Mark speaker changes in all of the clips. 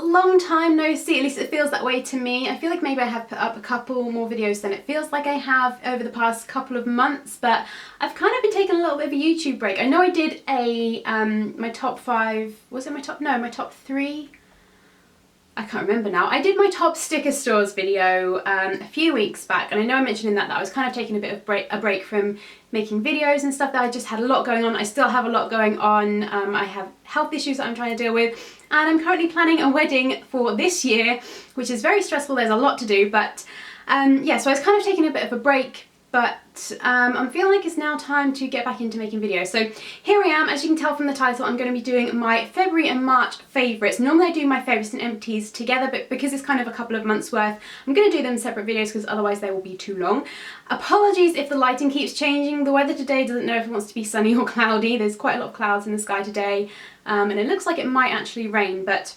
Speaker 1: long time no see, at least it feels that way to me. I feel like maybe I have put up a couple more videos than it feels like I have over the past couple of months, but I've kind of been taking a little bit of a YouTube break. I know I did a, my top 5, was it my top, no, my top 3? I can't remember now. I did my top sticker stores video a few weeks back, and I know I mentioned in that I was kind of taking a bit of a break from making videos and stuff, that I just had a lot going on. I still have a lot going on. I have health issues that I'm trying to deal with, and I'm currently planning a wedding for this year, which is very stressful. There's a lot to do, but yeah, so I was kind of taking a bit of a break, but I'm feeling like it's now time to get back into making videos. So here I am. As you can tell from the title, I'm going to be doing my February and March favourites. Normally I do my favourites and empties together, but because it's kind of a couple of months worth, I'm going to do them in separate videos because otherwise they will be too long. Apologies if the lighting keeps changing. The weather today doesn't know if it wants to be sunny or cloudy. There's quite a lot of clouds in the sky today, and it looks like it might actually rain, but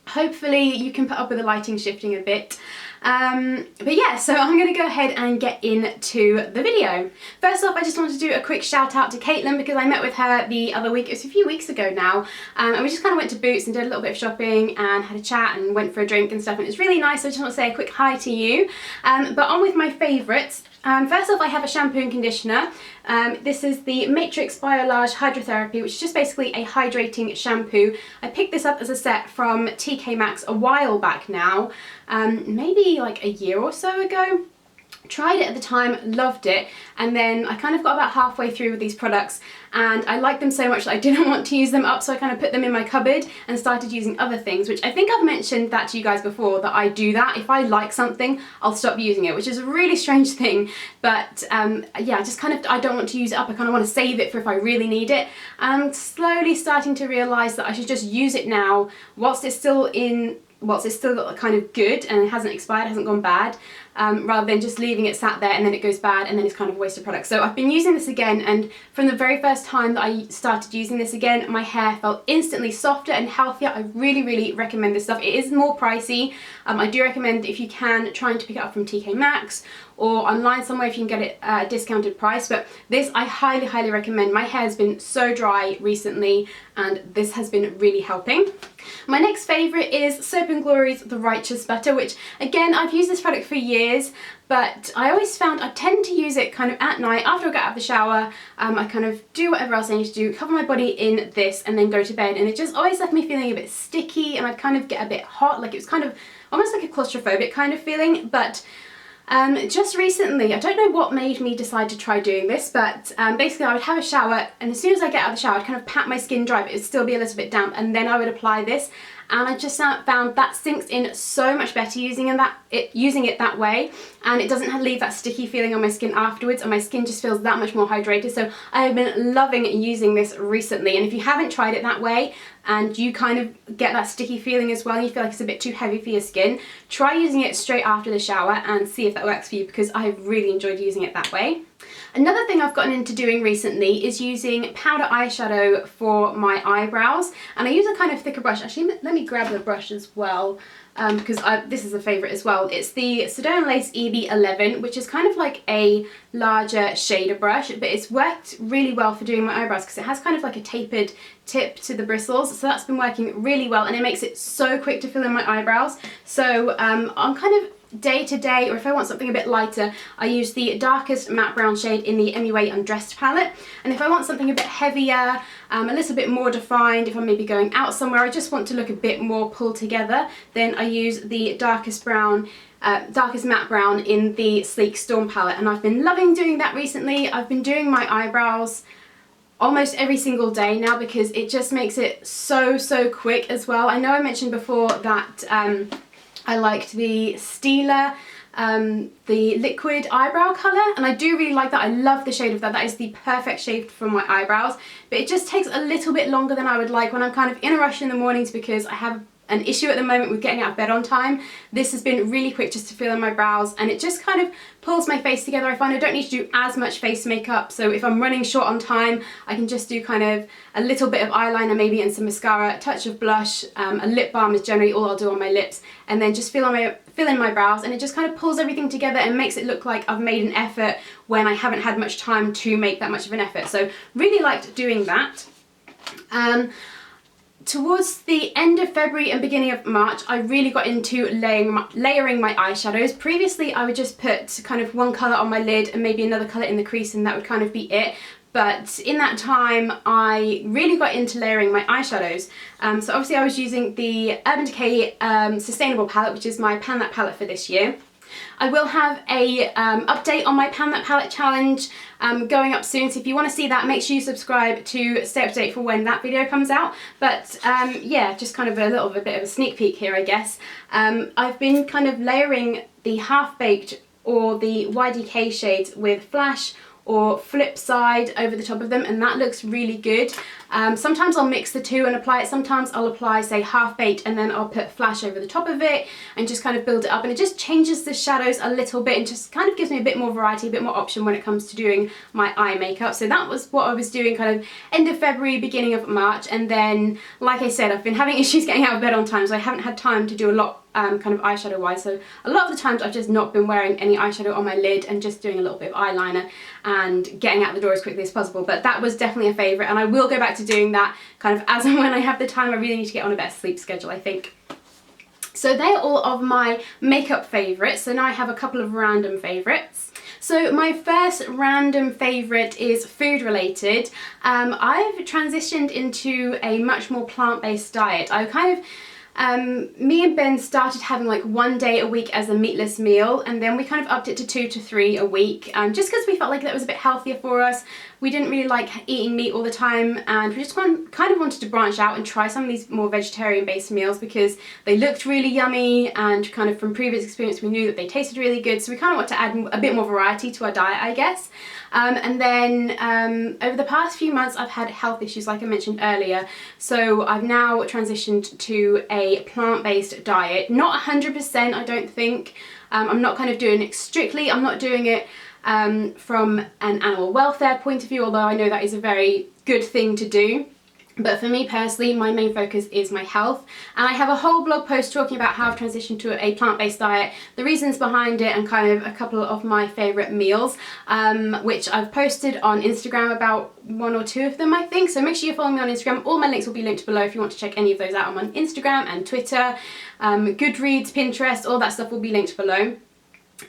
Speaker 1: hopefully you can put up with the lighting shifting a bit. But yeah, so I'm going to go ahead and get into the video. First off, I just wanted to do a quick shout out to Caitlin because I met with her the other week. It was a few weeks ago now, and we just kind of went to Boots and did a little bit of shopping and had a chat and went for a drink and stuff, and it was really nice. So I just want to say a quick hi to you. But on with my favourites. First off, I have a shampoo and conditioner. This is the Matrix Biolage Hydrotherapy, which is just basically a hydrating shampoo. I picked this up as a set from TK Maxx a while back now, maybe like a year or so ago. Tried it at the time, loved it, and then I kind of got about halfway through with these products and I liked them so much that I didn't want to use them up, so I kind of put them in my cupboard and started using other things, which I think I've mentioned that to you guys before, that I do that. If I like something, I'll stop using it, which is a really strange thing, but yeah, I don't want to use it up. I kind of want to save it for if I really need it. I'm slowly starting to realise that I should just use it now whilst it's still kind of good and it hasn't expired, hasn't gone bad, rather than just leaving it sat there and then it goes bad and then it's kind of a waste of product. So I've been using this again, and from the very first time that I started using this again, my hair felt instantly softer and healthier. I really, really recommend this stuff. It is more pricey. I do recommend, if you can, trying to pick it up from TK Maxx or online somewhere if you can get it at a discounted price, but this I highly, highly recommend. My hair has been so dry recently and this has been really helping. My next favourite is Soap & Glory's The Righteous Butter, which again, I've used this product for years, but I always found I tend to use it kind of at night after I get out of the shower. I kind of do whatever else I need to do, cover my body in this and then go to bed, and it just always left me feeling a bit sticky and I'd kind of get a bit hot, like it was kind of almost like a claustrophobic kind of feeling. But just recently, I don't know what made me decide to try doing this, but basically I would have a shower, and as soon as I get out of the shower I'd kind of pat my skin dry, but it'd still be a little bit damp, and then I would apply this, and I just found that sinks in so much better using it that way, and it doesn't leave that sticky feeling on my skin afterwards, and my skin just feels that much more hydrated. So I have been loving using this recently, and if you haven't tried it that way and you kind of get that sticky feeling as well and you feel like it's a bit too heavy for your skin, try using it straight after the shower and see if that works for you, because I've really enjoyed using it that way. Another thing I've gotten into doing recently is using powder eyeshadow for my eyebrows, and I use a kind of thicker brush. Actually, let me grab the brush as well, because this is a favourite as well. It's the Sedona Lace EB11, which is kind of like a larger shader brush, but it's worked really well for doing my eyebrows because it has kind of like a tapered tip to the bristles, so that's been working really well, and it makes it so quick to fill in my eyebrows. So I'm kind of day to day, or if I want something a bit lighter, I use the darkest matte brown shade in the MUA Undressed palette, and if I want something a bit heavier, a little bit more defined, if I'm maybe going out somewhere, I just want to look a bit more pulled together, then I use the darkest matte brown in the Sleek Storm palette, and I've been loving doing that recently. I've been doing my eyebrows almost every single day now because it just makes it so quick as well. I know I mentioned before that I liked the Stila, the liquid eyebrow colour, and I do really like that. I love the shade of that. That is the perfect shade for my eyebrows, but it just takes a little bit longer than I would like when I'm kind of in a rush in the mornings because I have an issue at the moment with getting out of bed on time. This has been really quick just to fill in my brows, and it just kind of pulls my face together. I find I don't need to do as much face makeup, so if I'm running short on time, I can just do kind of a little bit of eyeliner maybe and some mascara, a touch of blush, a lip balm is generally all I'll do on my lips, and then just fill in my brows, and it just kind of pulls everything together and makes it look like I've made an effort when I haven't had much time to make that much of an effort. So really liked doing that. towards the end of February and beginning of March, I really got into layering my eyeshadows. Previously, I would just put kind of one colour on my lid and maybe another colour in the crease, and that would kind of be it. But in that time, I really got into layering my eyeshadows. So obviously I was using the Urban Decay Sustainable palette, which is my Pan That palette for this year. I will have a update on my Pan That palette challenge going up soon, so if you want to see that, make sure you subscribe to stay up to date for when that video comes out. But yeah, just kind of a little bit of a sneak peek here, I guess. I've been kind of layering the Half Baked or the YDK shades with Flash or Flip Side over the top of them, and that looks really good. Sometimes I'll mix the two and apply it. Sometimes I'll apply, say, Half Baked and then I'll put Flash over the top of it and just kind of build it up, and it just changes the shadows a little bit and just kind of gives me a bit more variety, a bit more option when it comes to doing my eye makeup. So that was what I was doing kind of end of February, beginning of March, and then, like I said, I've been having issues getting out of bed on time, so I haven't had time to do a lot kind of eyeshadow wise. So a lot of the times I've just not been wearing any eyeshadow on my lid and just doing a little bit of eyeliner and getting out the door as quickly as possible. But that was definitely a favourite, and I will go back to doing that kind of as and when I have the time. I really need to get on a better sleep schedule, I think. So they're all of my makeup favourites. So now I have a couple of random favourites. So my first random favourite is food related. I've transitioned into a much more plant-based diet. I kind of me and Ben started having like 1 day a week as a meatless meal, and then we kind of upped it to 2 to 3 a week, just because we felt like that was a bit healthier for us. We didn't really like eating meat all the time, and we just kind of wanted to branch out and try some of these more vegetarian based meals because they looked really yummy, and kind of from previous experience we knew that they tasted really good, so we kind of want to add a bit more variety to our diet, I guess. And then over the past few months I've had health issues, like I mentioned earlier, so I've now transitioned to a plant-based diet. Not 100%, I don't think. I'm not kind of doing it strictly. I'm not doing it from an animal welfare point of view, although I know that is a very good thing to do. But for me personally, my main focus is my health, and I have a whole blog post talking about how I've transitioned to a plant-based diet, the reasons behind it, and kind of a couple of my favourite meals, which I've posted on Instagram, about 1 or 2 of them, I think. So make sure you follow me on Instagram. All my links will be linked below if you want to check any of those out. I'm on Instagram and Twitter, Goodreads, Pinterest, all that stuff will be linked below.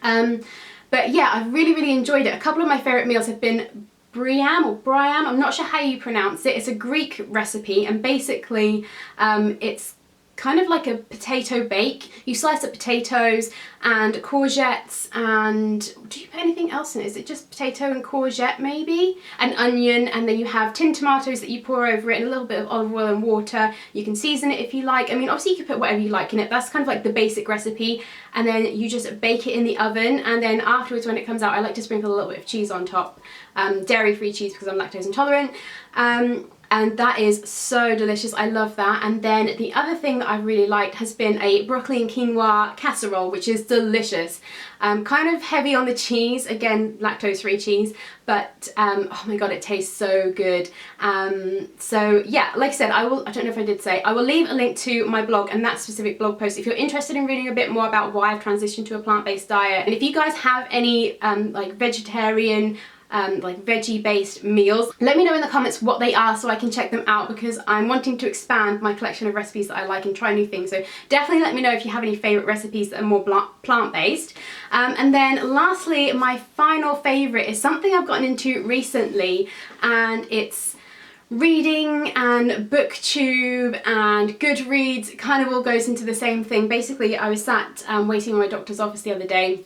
Speaker 1: But yeah, I've really enjoyed it. A couple of my favourite meals have been Briam or Briam, I'm not sure how you pronounce it. It's a Greek recipe, and basically it's kind of like a potato bake. You slice up potatoes and courgettes, and do you put anything else in it? Is it just potato and courgette maybe? An onion, and then you have tinned tomatoes that you pour over it and a little bit of olive oil and water. You can season it if you like. I mean, obviously you can put whatever you like in it. That's kind of like the basic recipe, and then you just bake it in the oven, and then afterwards when it comes out I like to sprinkle a little bit of cheese on top. Dairy-free cheese because I'm lactose intolerant. And that is so delicious. I love that. And then the other thing that I've really liked has been a broccoli and quinoa casserole, which is delicious. Kind of heavy on the cheese, again, lactose-free cheese, but oh my god, it tastes so good. So yeah, like I said, I don't know if I did say, I will leave a link to my blog and that specific blog post if you're interested in reading a bit more about why I've transitioned to a plant-based diet. And if you guys have any like vegetarian, like veggie based meals, let me know in the comments what they are so I can check them out, because I'm wanting to expand my collection of recipes that I like and try new things. So definitely let me know if you have any favourite recipes that are more plant based. And then lastly, my final favourite is something I've gotten into recently, and it's reading and booktube and Goodreads. It kind of all goes into the same thing. Basically, I was sat waiting in my doctor's office the other day,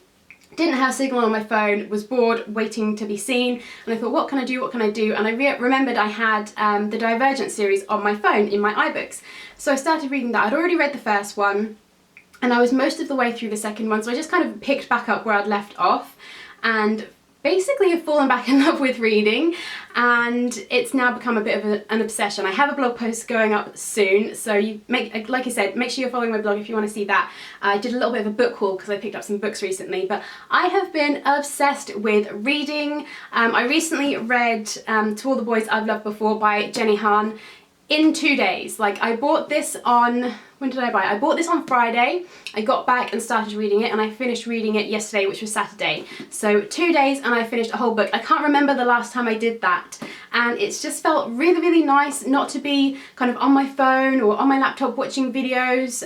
Speaker 1: didn't have signal on my phone, was bored, waiting to be seen, and I thought, what can I do, what can I do? And I remembered I had the Divergent series on my phone in my iBooks. So I started reading that. I'd already read the first one, and I was most of the way through the second one, so I just kind of picked back up where I'd left off, and basically have fallen back in love with reading, and it's now become a bit of an obsession. I have a blog post going up soon, so like I said, make sure you're following my blog if you want to see that. I did a little bit of a book haul because I picked up some books recently, but I have been obsessed with reading. I recently read To All the Boys I've Loved Before by Jenny Han. in 2 days. Like, I bought this on, when did I buy it? I bought this on Friday, I got back and started reading it, and I finished reading it yesterday, which was Saturday. So 2 days and I finished a whole book. I can't remember the last time I did that, and it's just felt really, really nice not to be kind of on my phone or on my laptop watching videos.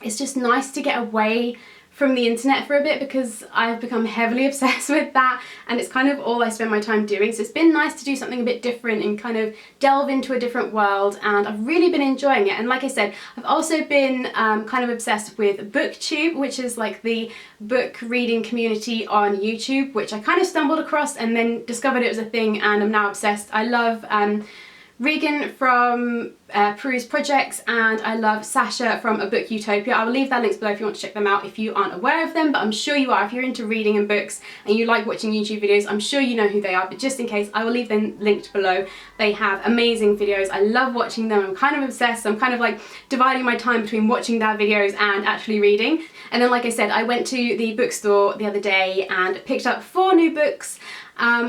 Speaker 1: It's just nice to get away from the internet for a bit, because I've become heavily obsessed with that, and it's kind of all I spend my time doing. So it's been nice to do something a bit different and kind of delve into a different world, and I've really been enjoying it. And like I said, I've also been kind of obsessed with BookTube, which is like the book reading community on YouTube, which I kind of stumbled across and then discovered it was a thing, and I'm now obsessed. I love Regan from Peruse Projects, and I love Sasha from A Book Utopia. I will leave their links below if you want to check them out if you aren't aware of them, but I'm sure you are. If you're into reading and books and you like watching YouTube videos, I'm sure you know who they are, but just in case, I will leave them linked below. They have amazing videos. I love watching them. I'm kind of obsessed. I'm kind of like dividing my time between watching their videos and actually reading. And then, like I said, I went to the bookstore the other day and picked up 4 new books,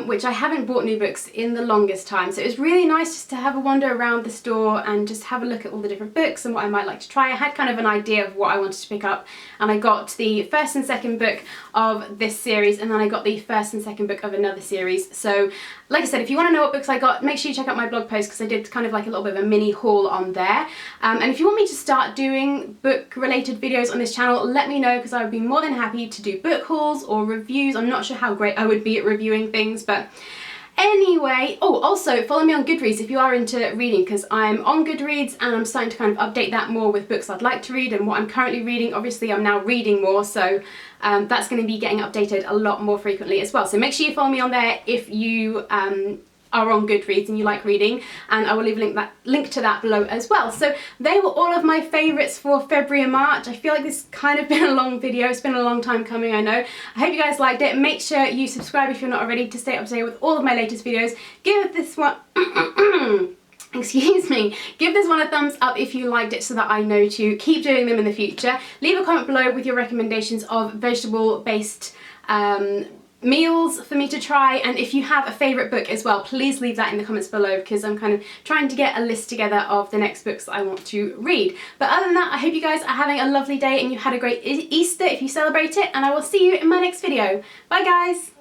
Speaker 1: which I haven't bought new books in the longest time. So it was really nice just to have a wander around the store and just have a look at all the different books and what I might like to try. I had kind of an idea of what I wanted to pick up, and I got the first and second book of this series, and then I got the first and second book of another series. So like I said, if you want to know what books I got, make sure you check out my blog post, because I did kind of like a little bit of a mini haul on there. And if you want me to start doing book related videos on this channel, let me know, because I would be more than happy to do book hauls or reviews. I'm not sure how great I would be at reviewing things, but anyway. Oh, also follow me on Goodreads if you are into reading, because I'm on Goodreads and I'm starting to kind of update that more with books I'd like to read and what I'm currently reading. Obviously I'm now reading more, so that's going to be getting updated a lot more frequently as well. So make sure you follow me on there if you are on Goodreads and you like reading, and I will leave a link to that below as well. So they were all of my favourites for February and March. I feel like this kind of been a long video. It's been a long time coming, I know. I hope you guys liked it. Make sure you subscribe if you're not already to stay up to date with all of my latest videos. Give this one excuse me, give this one a thumbs up if you liked it, so that I know to keep doing them in the future. Leave a comment below with your recommendations of vegetable based meals for me to try, and if you have a favourite book as well, please leave that in the comments below, because I'm kind of trying to get a list together of the next books that I want to read. But other than that, I hope you guys are having a lovely day and you had a great Easter if you celebrate it, and I will see you in my next video. Bye guys!